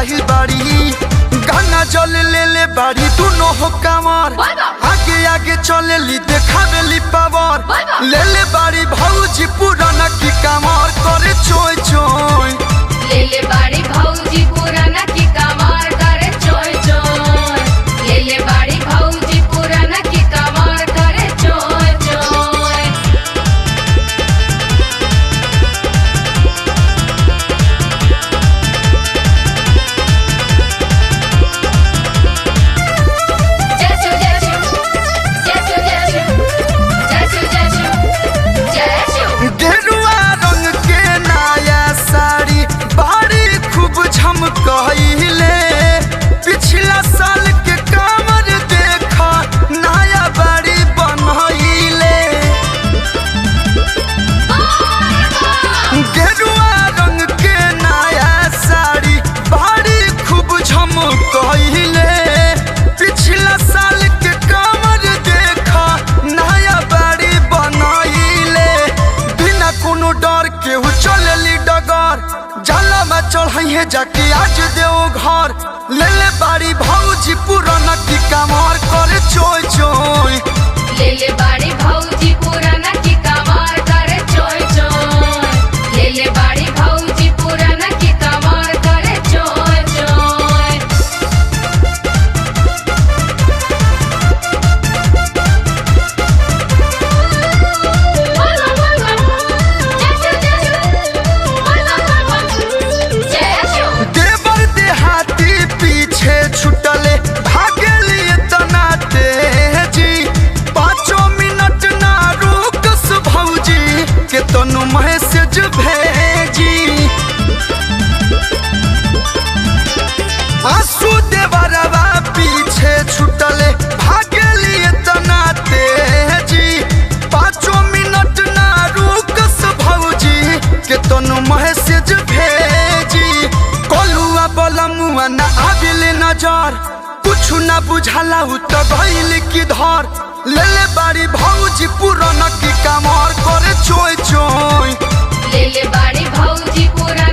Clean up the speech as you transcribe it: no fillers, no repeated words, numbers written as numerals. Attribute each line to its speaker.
Speaker 1: आगुताही बाड़ी गाना जल ले ले बाड़ी दोनों हो कामर आगे आगे चले ली देखावेली पावर ले ले बाड़ी भौजी पुराना की कामर करे चोय चोय
Speaker 2: ले ले बाड़ी भौजी पुराना की कामर करे चोय चोय ले ले बाड़ी भौजी पुराना की कामर करे चोय चोय जैसु जैसु जैसु जैसु जैसु जैसु
Speaker 1: गेरुआ रंग के नया साड़ी बाड़ी खूब झमकइले पिछला साल के कामर देखा नया बाड़ी बनइले गेरुआ रंग के नया साड़ी बाड़ी खूब झमकइले पिछला साल के कामर देखा नया बाड़ी बनइले बिना कोनो डर केहू चलेली डगर जाला में चढ़े जाके आज देव घर ले ले बाड़ी भौजी पुराना की कामर करे चोय चोय
Speaker 2: ले ले बाड़ी भौजी पुराना की कामर करे चोय चोय ले ले बाड़ी भौजी पुराना की कामर करे चोय चोय
Speaker 1: देवर देहाती पीछे छुटले भागेली इतना तेजी 5 मिनट ना रुकस भौजी के तनु मैसेज भेजी आंसू देवरवा पीछे छुटले भागेली इतना तेजी 5 मिनट ना रुकस भौजी के तनु मैसेज भेजी कलुआ बलमुआ ना आबिले नजर कुछु ना बुझाला उ त गइल किधर ले ले बाड़ी भौजी पुराना की कामर करे चोय चोय
Speaker 2: ले ले बाड़ी भौजी पुराना